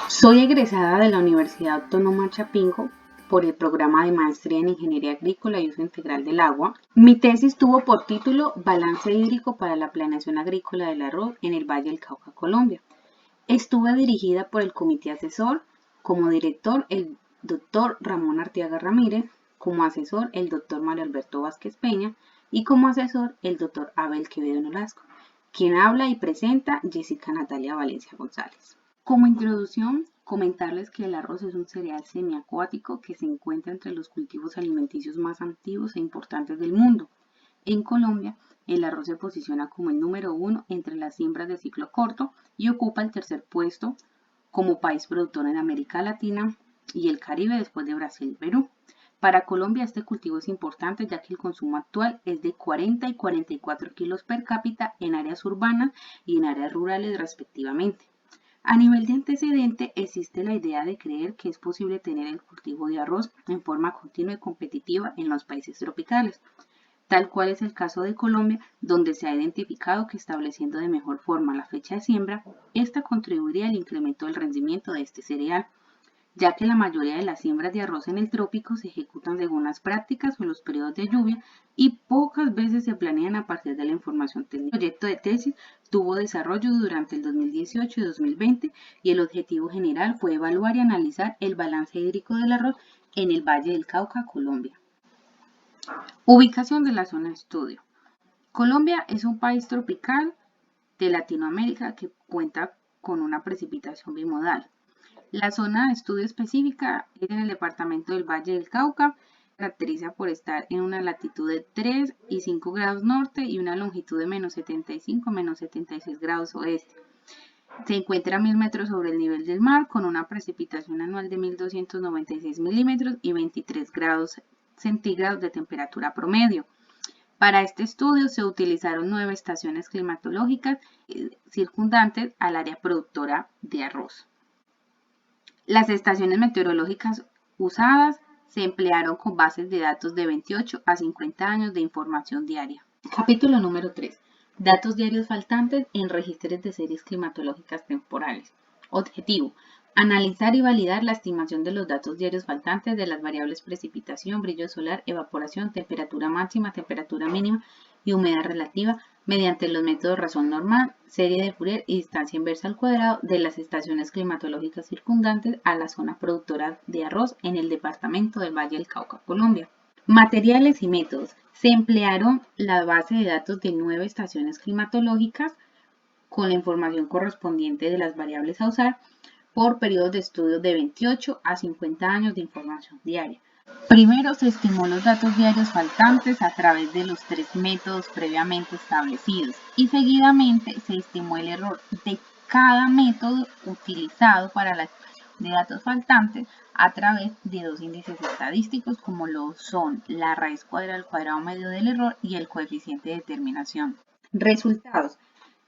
Soy egresada de la Universidad Autónoma Chapingo por el programa de Maestría en Ingeniería Agrícola y Uso Integral del Agua. Mi tesis tuvo por título Balance hídrico para la planeación agrícola del arroz en el Valle del Cauca, Colombia. Estuve dirigida por el comité asesor, como director el doctor Ramón Arteaga Ramírez, como asesor el doctor Mario Alberto Vázquez Peña y como asesor el doctor Abel Quevedo Nolasco. Quien habla y presenta, Jessica Natalia Valencia González. Como introducción, comentarles que el arroz es un cereal semiacuático que se encuentra entre los cultivos alimenticios más antiguos e importantes del mundo. En Colombia, el arroz se posiciona como el número 1 entre las siembras de ciclo corto y ocupa el tercer puesto como país productor en América Latina y el Caribe después de Brasil y Perú. Para Colombia este cultivo es importante ya que el consumo actual es de 40 y 44 kilos per cápita en áreas urbanas y en áreas rurales respectivamente. A nivel de antecedente, existe la idea de creer que es posible tener el cultivo de arroz en forma continua y competitiva en los países tropicales, tal cual es el caso de Colombia, donde se ha identificado que estableciendo de mejor forma la fecha de siembra, esta contribuiría al incremento del rendimiento de este cereal, ya que la mayoría de las siembras de arroz en el trópico se ejecutan según las prácticas o los periodos de lluvia y pocas veces se planean a partir de la información técnica. El proyecto de tesis tuvo desarrollo durante el 2018 y 2020 y el objetivo general fue evaluar y analizar el balance hídrico del arroz en el Valle del Cauca, Colombia. Ubicación de la zona de estudio. Colombia es un país tropical de Latinoamérica que cuenta con una precipitación bimodal. La zona de estudio específica es en el departamento del Valle del Cauca, caracteriza por estar en una latitud de 3 y 5 grados norte y una longitud de menos 75 menos 76 grados oeste. Se encuentra a 1000 metros sobre el nivel del mar con una precipitación anual de 1296 milímetros y 23 grados centígrados de temperatura promedio. Para este estudio se utilizaron 9 estaciones climatológicas circundantes al área productora de arroz. Las estaciones meteorológicas usadas se emplearon con bases de datos de 28 a 50 años de información diaria. Capítulo número 3. Datos diarios faltantes en registros de series climatológicas temporales. Objetivo. Analizar y validar la estimación de los datos diarios faltantes de las variables precipitación, brillo solar, evaporación, temperatura máxima, temperatura mínima y humedad relativa mediante los métodos razón normal, serie de Fourier y distancia inversa al cuadrado de las estaciones climatológicas circundantes a la zona productora de arroz en el departamento del Valle del Cauca, Colombia. Materiales y métodos. Se emplearon la base de datos de 9 estaciones climatológicas con la información correspondiente de las variables a usar por periodos de estudio de 28 a 50 años de información diaria. Primero se estimó los datos diarios faltantes a través de los 3 métodos previamente establecidos y seguidamente se estimó el error de cada método utilizado para la expresión de datos faltantes a través de 2 índices estadísticos como lo son la raíz cuadrada al cuadrado medio del error y el coeficiente de determinación. Resultados.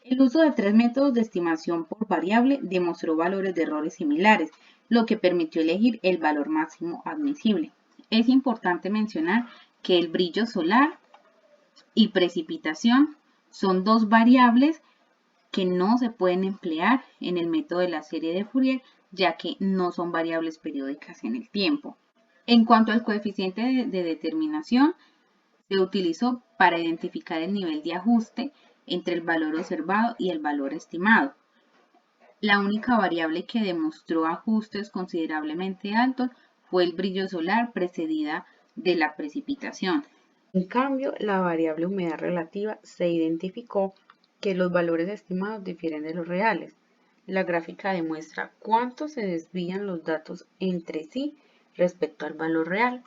El uso de 3 métodos de estimación por variable demostró valores de errores similares, lo que permitió elegir el valor máximo admisible. Es importante mencionar que el brillo solar y precipitación son 2 variables que no se pueden emplear en el método de la serie de Fourier, ya que no son variables periódicas en el tiempo. En cuanto al coeficiente de determinación, se utilizó para identificar el nivel de ajuste entre el valor observado y el valor estimado. La única variable que demostró ajustes considerablemente altos fue el brillo solar precedida de la precipitación. En cambio, la variable humedad relativa se identificó que los valores estimados difieren de los reales. La gráfica demuestra cuánto se desvían los datos entre sí respecto al valor real.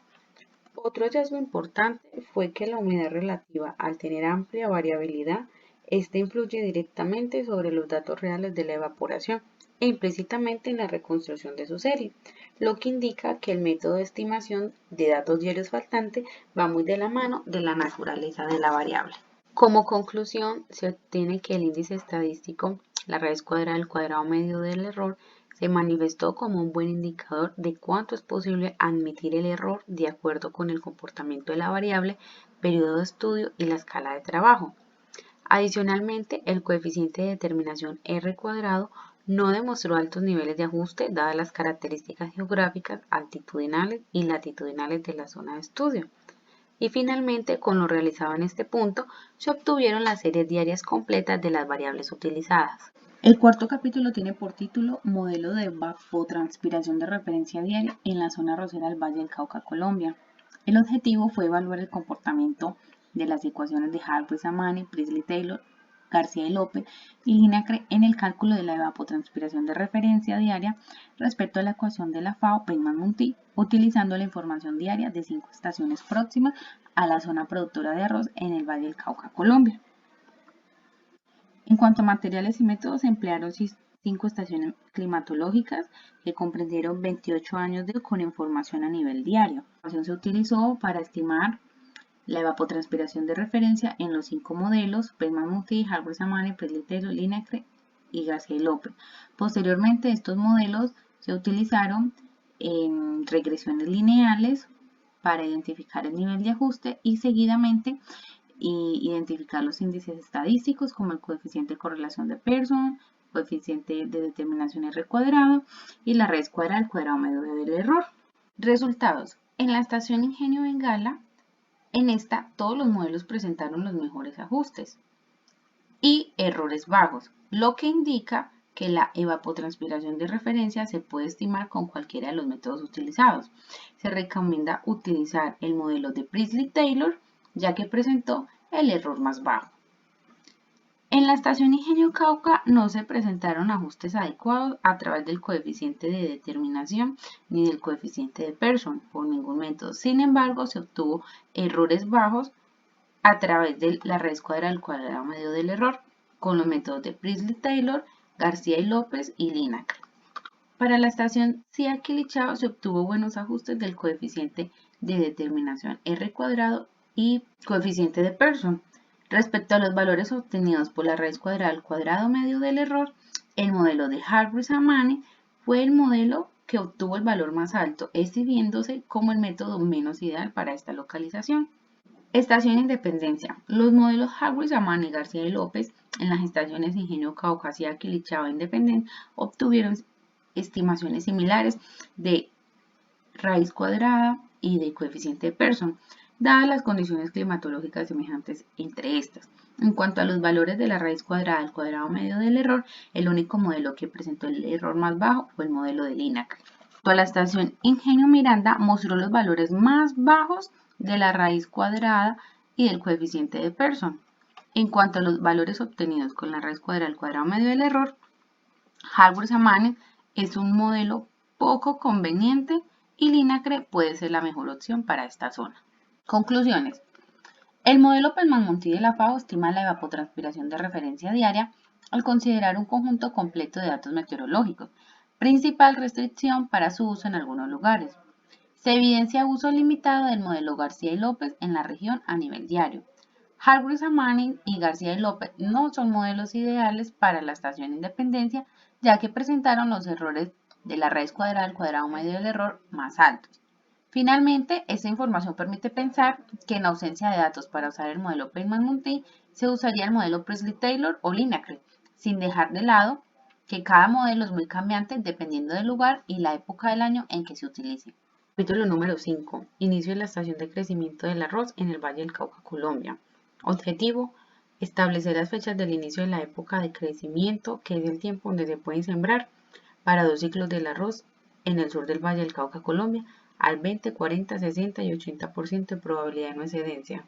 Otro hallazgo importante fue que la humedad relativa, al tener amplia variabilidad, esta influye directamente sobre los datos reales de la evaporación e implícitamente en la reconstrucción de su serie, lo que indica que el método de estimación de datos diarios faltantes va muy de la mano de la naturaleza de la variable. Como conclusión, se obtiene que el índice estadístico, la raíz cuadrada del cuadrado medio del error, se manifestó como un buen indicador de cuánto es posible admitir el error de acuerdo con el comportamiento de la variable, periodo de estudio y la escala de trabajo. Adicionalmente, el coeficiente de determinación R cuadrado No demostró altos niveles de ajuste dadas las características geográficas altitudinales y latitudinales de la zona de estudio. Y finalmente, con lo realizado en este punto, se obtuvieron las series diarias completas de las variables utilizadas. El cuarto capítulo tiene por título Modelo de evapotranspiración de referencia diaria en la zona arrocera del Valle del Cauca, Colombia. El objetivo fue evaluar el comportamiento de las ecuaciones de Harvey-Samani, Priestley-Taylor, García y López y Linacre en el cálculo de la evapotranspiración de referencia diaria respecto a la ecuación de la FAO Penman-Monti, utilizando la información diaria de 5 estaciones próximas a la zona productora de arroz en el Valle del Cauca, Colombia. En cuanto a materiales y métodos, se emplearon 5 estaciones climatológicas que comprendieron 28 años con información a nivel diario. La información se utilizó para estimar la evapotranspiración de referencia en los 5 modelos Penman-Monti, Harvey-Samani, Priestley-Taylor, Linacre y García y López. Posteriormente, estos modelos se utilizaron en regresiones lineales para identificar el nivel de ajuste y seguidamente identificar los índices estadísticos como el coeficiente de correlación de Pearson, coeficiente de determinación R cuadrado y la raíz cuadrada al cuadrado medio del error. Resultados. En la estación Ingenio Bengala, en esta todos los modelos presentaron los mejores ajustes y errores bajos, lo que indica que la evapotranspiración de referencia se puede estimar con cualquiera de los métodos utilizados. Se recomienda utilizar el modelo de Priestley-Taylor, ya que presentó el error más bajo. En la estación Ingenio Cauca no se presentaron ajustes adecuados a través del coeficiente de determinación ni del coeficiente de Pearson por ningún método. Sin embargo, se obtuvo errores bajos a través de la raíz cuadrada al cuadrado medio del error con los métodos de Priestley-Taylor, García y López y Linacre. Para la estación Cia-Quilichao se obtuvo buenos ajustes del coeficiente de determinación R cuadrado y coeficiente de Pearson. Respecto a los valores obtenidos por la raíz cuadrada al cuadrado medio del error, el modelo de Harvey-Samani fue el modelo que obtuvo el valor más alto, exhibiéndose como el método menos ideal para esta localización. Estación Independencia. Los modelos Harvey-Samani, García y López en las estaciones Ingenio Cauca, Cia-Quilichao e Independencia obtuvieron estimaciones similares de raíz cuadrada y de coeficiente de Pearson, dadas las condiciones climatológicas semejantes entre estas. En cuanto a los valores de la raíz cuadrada al cuadrado medio del error, el único modelo que presentó el error más bajo fue el modelo de Linacre. La estación Ingenio Miranda mostró los valores más bajos de la raíz cuadrada y del coeficiente de Pearson. En cuanto a los valores obtenidos con la raíz cuadrada al cuadrado medio del error, Harvey-Samani es un modelo poco conveniente y Linacre puede ser la mejor opción para esta zona. Conclusiones. El modelo Penman-Monti de la FAO estima la evapotranspiración de referencia diaria al considerar un conjunto completo de datos meteorológicos, principal restricción para su uso en algunos lugares. Se evidencia uso limitado del modelo García y López en la región a nivel diario. Harvey-Samani y García y López no son modelos ideales para la estación Independencia, ya que presentaron los errores de la raíz cuadrada al cuadrado medio del error más altos. Finalmente, esta información permite pensar que en ausencia de datos para usar el modelo Penman-Monti, se usaría el modelo Priestley-Taylor o Linacre, sin dejar de lado que cada modelo es muy cambiante dependiendo del lugar y la época del año en que se utilice. Capítulo número 5. Inicio de la estación de crecimiento del arroz en el Valle del Cauca, Colombia. Objetivo: establecer las fechas del inicio de la época de crecimiento, que es el tiempo donde se pueden sembrar, para 2 ciclos del arroz en el sur del Valle del Cauca, Colombia, al 20, 40, 60 y 80% de probabilidad de no excedencia.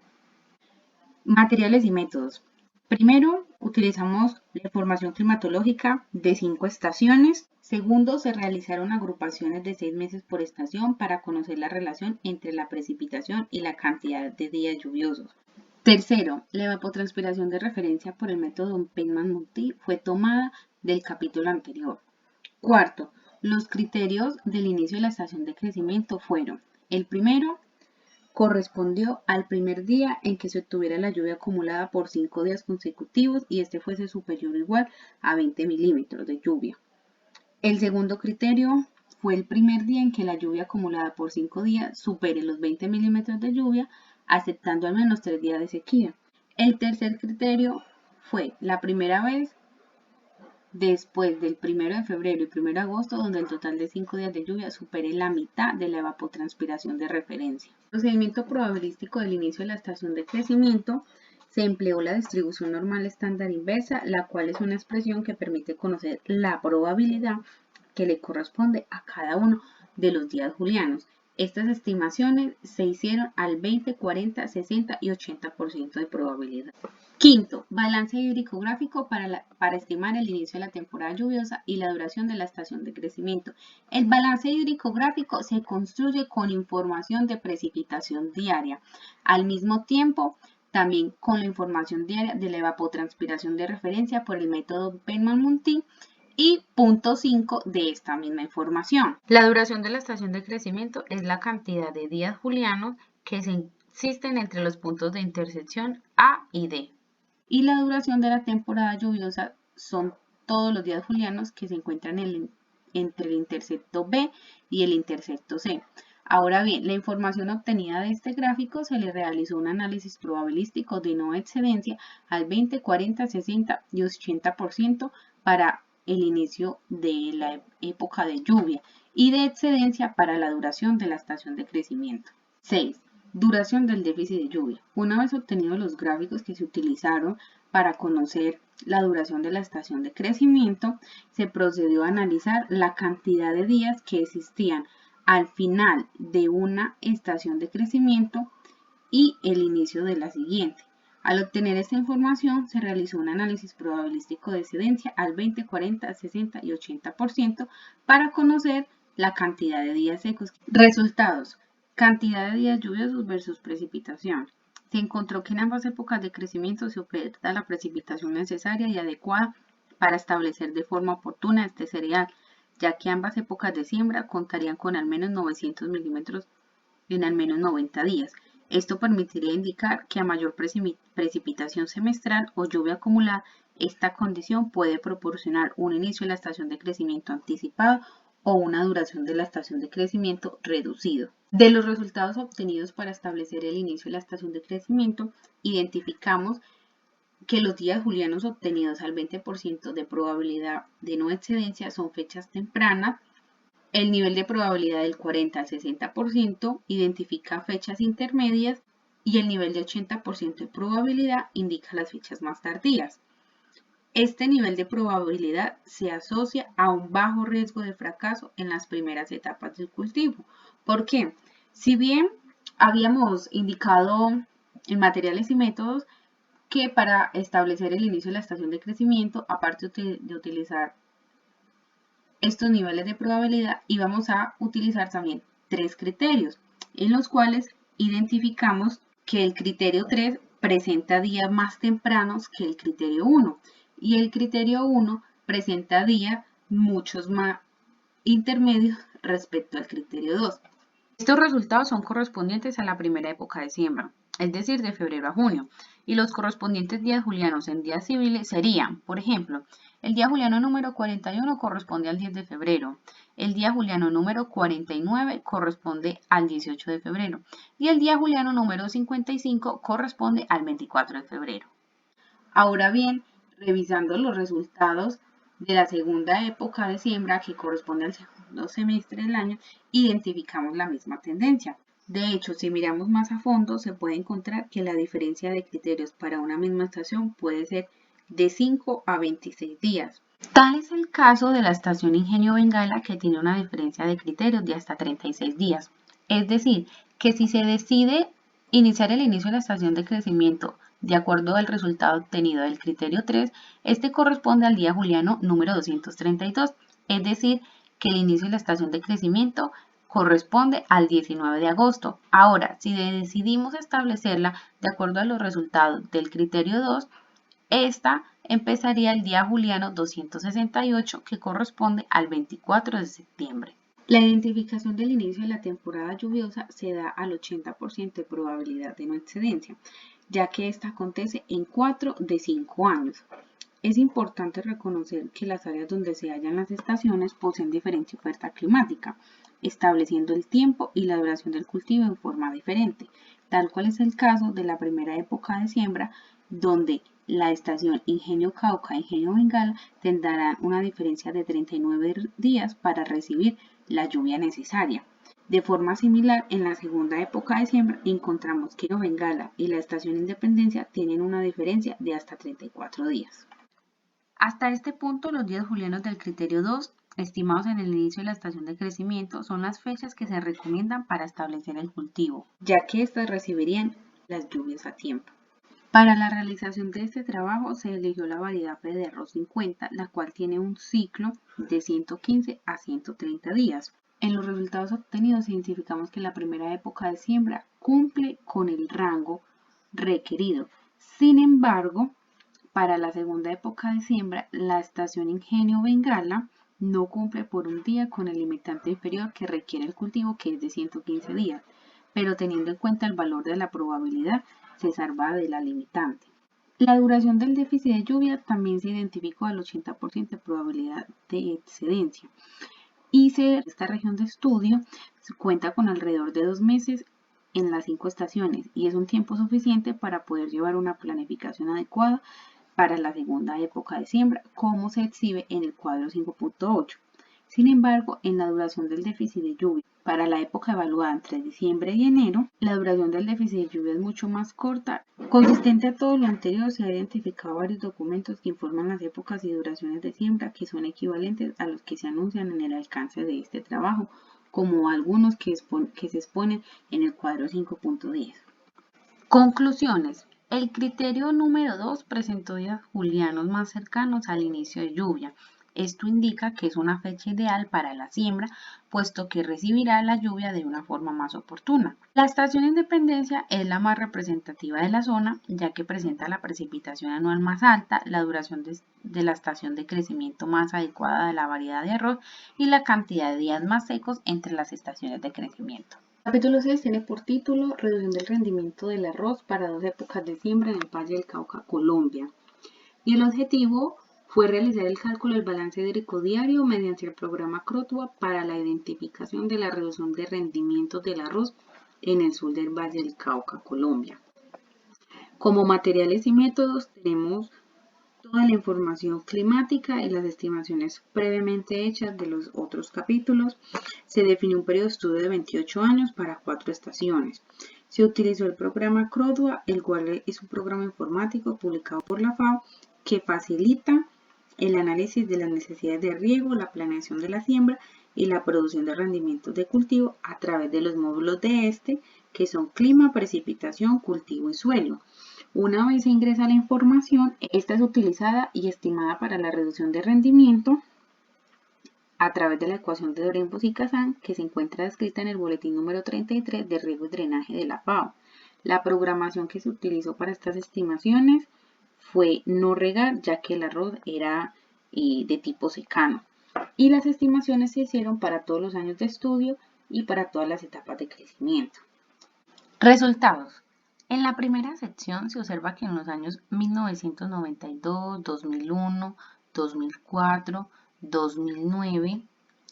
Materiales y métodos. Primero, utilizamos la información climatológica de 5 estaciones. Segundo, se realizaron agrupaciones de 6 meses por estación para conocer la relación entre la precipitación y la cantidad de días lluviosos. Tercero, la evapotranspiración de referencia por el método Penman-Monti fue tomada del capítulo anterior. Cuarto, los criterios del inicio de la estación de crecimiento fueron: el primero correspondió al primer día en que se obtuviera la lluvia acumulada por 5 días consecutivos y este fuese superior o igual a 20 milímetros de lluvia. El segundo criterio fue el primer día en que la lluvia acumulada por 5 días supere los 20 milímetros de lluvia, aceptando al menos 3 días de sequía. El tercer criterio fue la primera vez después del 1 de febrero y 1 de agosto, donde el total de 5 días de lluvia supere la mitad de la evapotranspiración de referencia. El procedimiento probabilístico del inicio de la estación de crecimiento se empleó la distribución normal estándar inversa, la cual es una expresión que permite conocer la probabilidad que le corresponde a cada uno de los días julianos. Estas estimaciones se hicieron al 20, 40, 60 y 80% de probabilidad. Quinto, balance hídrico gráfico para estimar el inicio de la temporada lluviosa y la duración de la estación de crecimiento. El balance hídrico gráfico se construye con información de precipitación diaria. Al mismo tiempo, también con la información diaria de la evapotranspiración de referencia por el método Bellman-Munti y punto 5 de esta misma información. La duración de la estación de crecimiento es la cantidad de días julianos que existen entre los puntos de intersección A y D. Y la duración de la temporada lluviosa son todos los días julianos que se encuentran entre el intersecto B y el intersecto C. Ahora bien, la información obtenida de este gráfico se le realizó un análisis probabilístico de no excedencia al 20, 40, 60 y 80% para el inicio de la época de lluvia y de excedencia para la duración de la estación de crecimiento. 6. Duración del déficit de lluvia. Una vez obtenidos los gráficos que se utilizaron para conocer la duración de la estación de crecimiento, se procedió a analizar la cantidad de días que existían al final de una estación de crecimiento y el inicio de la siguiente. Al obtener esta información, se realizó un análisis probabilístico de excedencia al 20, 40, 60 y 80% para conocer la cantidad de días secos. Resultados. Cantidad de días lluviosos versus precipitación. Se encontró que en ambas épocas de crecimiento se oferta la precipitación necesaria y adecuada para establecer de forma oportuna este cereal, ya que ambas épocas de siembra contarían con al menos 900 milímetros en al menos 90 días. Esto permitiría indicar que a mayor precipitación semestral o lluvia acumulada, esta condición puede proporcionar un inicio de la estación de crecimiento anticipado o una duración de la estación de crecimiento reducido. De los resultados obtenidos para establecer el inicio de la estación de crecimiento, identificamos que los días julianos obtenidos al 20% de probabilidad de no excedencia son fechas tempranas. El nivel de probabilidad del 40 al 60% identifica fechas intermedias y el nivel de 80% de probabilidad indica las fechas más tardías. Este nivel de probabilidad se asocia a un bajo riesgo de fracaso en las primeras etapas del cultivo. ¿Por qué? Si bien habíamos indicado en materiales y métodos que para establecer el inicio de la estación de crecimiento, aparte de utilizar estos niveles de probabilidad, íbamos a utilizar también 3 criterios, en los cuales identificamos que el criterio 3 presenta días más tempranos que el criterio 1 y el criterio 1 presenta días muchos más intermedios respecto al criterio 2. Estos resultados son correspondientes a la primera época de siembra, es decir, de febrero a junio, y los correspondientes días julianos en días civiles serían, por ejemplo, el día juliano número 41 corresponde al 10 de febrero, el día juliano número 49 corresponde al 18 de febrero y el día juliano número 55 corresponde al 24 de febrero. Ahora bien, revisando los resultados de la segunda época de siembra que corresponde al segundo semestre del año, identificamos la misma tendencia. De hecho, si miramos más a fondo, se puede encontrar que la diferencia de criterios para una misma estación puede ser de 5 a 26 días. Tal es el caso de la estación Ingenio Bengala, que tiene una diferencia de criterios de hasta 36 días. Es decir, que si se decide iniciar el inicio de la estación de crecimiento de acuerdo al resultado obtenido del criterio 3, este corresponde al día juliano número 232, es decir, que el inicio de la estación de crecimiento corresponde al 19 de agosto. Ahora, si decidimos establecerla de acuerdo a los resultados del criterio 2, esta empezaría el día juliano 268, que corresponde al 24 de septiembre. La identificación del inicio de la temporada lluviosa se da al 80% de probabilidad de no excedencia, ya que esta acontece en 4 de 5 años. Es importante reconocer que las áreas donde se hallan las estaciones poseen diferente oferta climática, estableciendo el tiempo y la duración del cultivo en forma diferente, tal cual es el caso de la primera época de siembra, donde la estación Ingenio Cauca e Ingenio Bengala tendrán una diferencia de 39 días para recibir la lluvia necesaria. De forma similar, en la segunda época de siembra encontramos que Ingenio Bengala y la estación Independencia tienen una diferencia de hasta 34 días. Hasta este punto, los días julianos del criterio 2, estimados en el inicio de la estación de crecimiento, son las fechas que se recomiendan para establecer el cultivo, ya que éstas recibirían las lluvias a tiempo. Para la realización de este trabajo se eligió la variedad P de arroz 50, la cual tiene un ciclo de 115 a 130 días. En los resultados obtenidos identificamos que la primera época de siembra cumple con el rango requerido. Sin embargo, para la segunda época de siembra, la estación Ingenio Bengala no cumple por un día con el limitante inferior que requiere el cultivo, que es de 115 días, pero teniendo en cuenta el valor de la probabilidad, se salva de la limitante. La duración del déficit de lluvia también se identificó al 80% de probabilidad de excedencia. Esta región de estudio cuenta con alrededor de 2 meses en las 5 estaciones y es un tiempo suficiente para poder llevar una planificación adecuada para la segunda época de siembra, como se exhibe en el cuadro 5.8. Sin embargo, en la duración del déficit de lluvia, para la época evaluada entre diciembre y enero, la duración del déficit de lluvia es mucho más corta. Consistente a todo lo anterior, se han identificado varios documentos que informan las épocas y duraciones de siembra que son equivalentes a los que se anuncian en el alcance de este trabajo, como algunos que se exponen en el cuadro 5.10. Conclusiones. El criterio número 2 presentó días julianos más cercanos al inicio de lluvia. Esto indica que es una fecha ideal para la siembra, puesto que recibirá la lluvia de una forma más oportuna. La estación Independencia es la más representativa de la zona, ya que presenta la precipitación anual más alta, la duración de la estación de crecimiento más adecuada de la variedad de arroz y la cantidad de días más secos entre las estaciones de crecimiento. Capítulo 6 tiene por título Reducción del rendimiento del arroz para 2 épocas de siembra en el Valle del Cauca, Colombia. Y el objetivo fue realizar el cálculo del balance hídrico diario mediante el programa CROTUA para la identificación de la reducción de rendimiento del arroz en el sur del Valle del Cauca, Colombia. Como materiales y métodos tenemos toda la información climática y las estimaciones previamente hechas de los otros capítulos. Se definió un periodo de estudio de 28 años para 4 estaciones. Se utilizó el programa CROTUA, el cual es un programa informático publicado por la FAO que facilita el análisis de las necesidades de riego, la planeación de la siembra y la producción de rendimientos de cultivo a través de los módulos de este, que son clima, precipitación, cultivo y suelo. Una vez se ingresa la información, esta es utilizada y estimada para la reducción de rendimiento a través de la ecuación de Dorenbos y Kazan, que se encuentra descrita en el boletín número 33 de riego y drenaje de la FAO. La programación que se utilizó para estas estimaciones fue no regar, ya que el arroz era de tipo secano. Y las estimaciones se hicieron para todos los años de estudio y para todas las etapas de crecimiento. Resultados. En la primera sección se observa que en los años 1992, 2001, 2004, 2009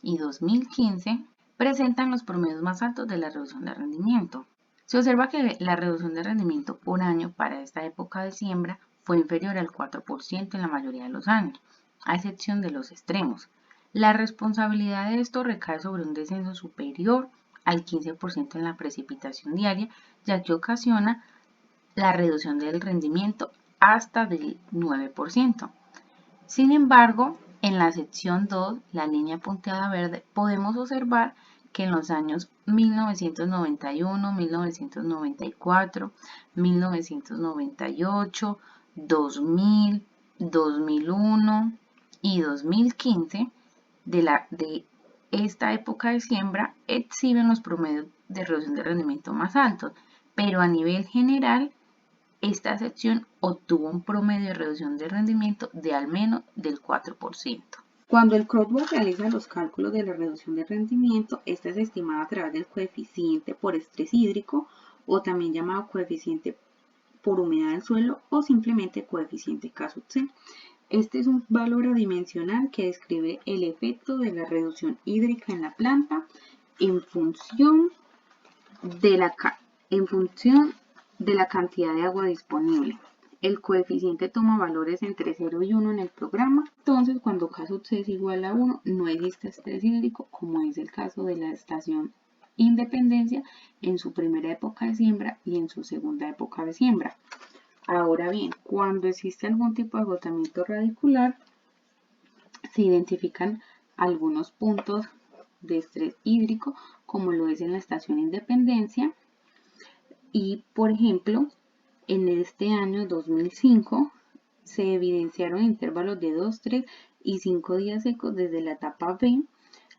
y 2015 presentan los promedios más altos de la reducción de rendimiento. Se observa que la reducción de rendimiento por año para esta época de siembra fue inferior al 4% en la mayoría de los años, a excepción de los extremos. La responsabilidad de esto recae sobre un descenso superior al 15% en la precipitación diaria, ya que ocasiona la reducción del rendimiento hasta del 9%. Sin embargo, en la sección 2, la línea punteada verde, podemos observar que en los años 1991, 1994, 1998, 2000, 2001 y 2015 de esta época de siembra exhiben los promedios de reducción de rendimiento más altos, pero a nivel general esta sección obtuvo un promedio de reducción de rendimiento de al menos del 4%. Cuando el CROTUA realiza los cálculos de la reducción de rendimiento, esta es estimada a través del coeficiente por estrés hídrico o también llamado coeficiente por humedad del suelo o simplemente coeficiente K sub C. Este es un valor adimensional que describe el efecto de la reducción hídrica en la planta en función de la cantidad de agua disponible. El coeficiente toma valores entre 0 y 1 en el programa. Entonces, cuando K sub C es igual a 1, no existe estrés hídrico, como es el caso de la estación Independencia en su primera época de siembra y en su segunda época de siembra. Ahora bien, cuando existe algún tipo de agotamiento radicular, se identifican algunos puntos de estrés hídrico, como lo es en la estación Independencia. Y, por ejemplo, en este año 2005 se evidenciaron intervalos de 2, 3 y 5 días secos desde la etapa B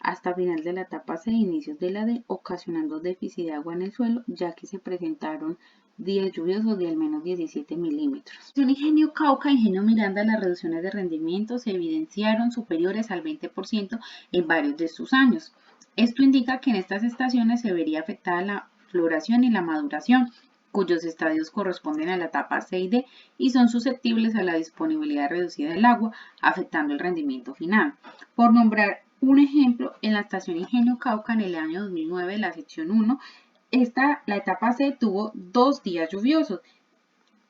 hasta final de la etapa C e inicios de la D, ocasionando déficit de agua en el suelo, ya que se presentaron días lluviosos de al menos 17 milímetros. En Ingenio Cauca e Ingenio Miranda, las reducciones de rendimiento se evidenciaron superiores al 20% en varios de sus años. Esto indica que en estas estaciones se vería afectada la floración y la maduración, cuyos estadios corresponden a la etapa C y D y son susceptibles a la disponibilidad reducida del agua, afectando el rendimiento final. Por nombrar un ejemplo, en la estación Ingenio Cauca en el año 2009 de la sección 1, la etapa C tuvo 2 días lluviosos.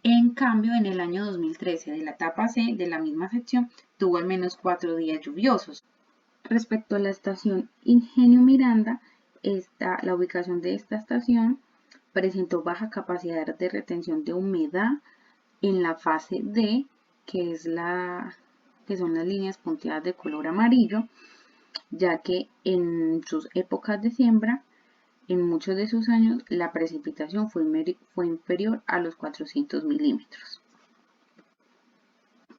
En cambio, en el año 2013 de la etapa C de la misma sección tuvo al menos 4 días lluviosos. Respecto a la estación Ingenio Miranda, la ubicación de esta estación presentó baja capacidad de retención de humedad en la fase D, que son las líneas punteadas de color amarillo, ya que en sus épocas de siembra, en muchos de sus años, la precipitación fue inferior a los 400 milímetros.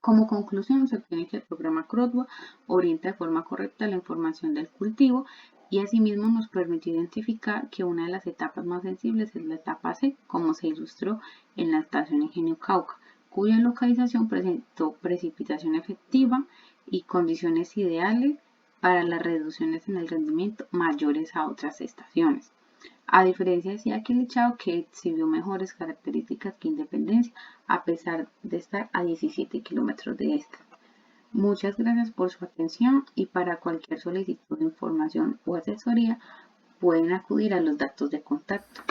Como conclusión, se obtiene que el programa CRODWA orienta de forma correcta la información del cultivo y asimismo nos permite identificar que una de las etapas más sensibles es la etapa C, como se ilustró en la estación Ingenio Cauca, cuya localización presentó precipitación efectiva y condiciones ideales para las reducciones en el rendimiento mayores a otras estaciones. A diferencia de Siaquilichao, que exhibió mejores características que Independencia, a pesar de estar a 17 kilómetros de esta. Muchas gracias por su atención y para cualquier solicitud de información o asesoría pueden acudir a los datos de contacto.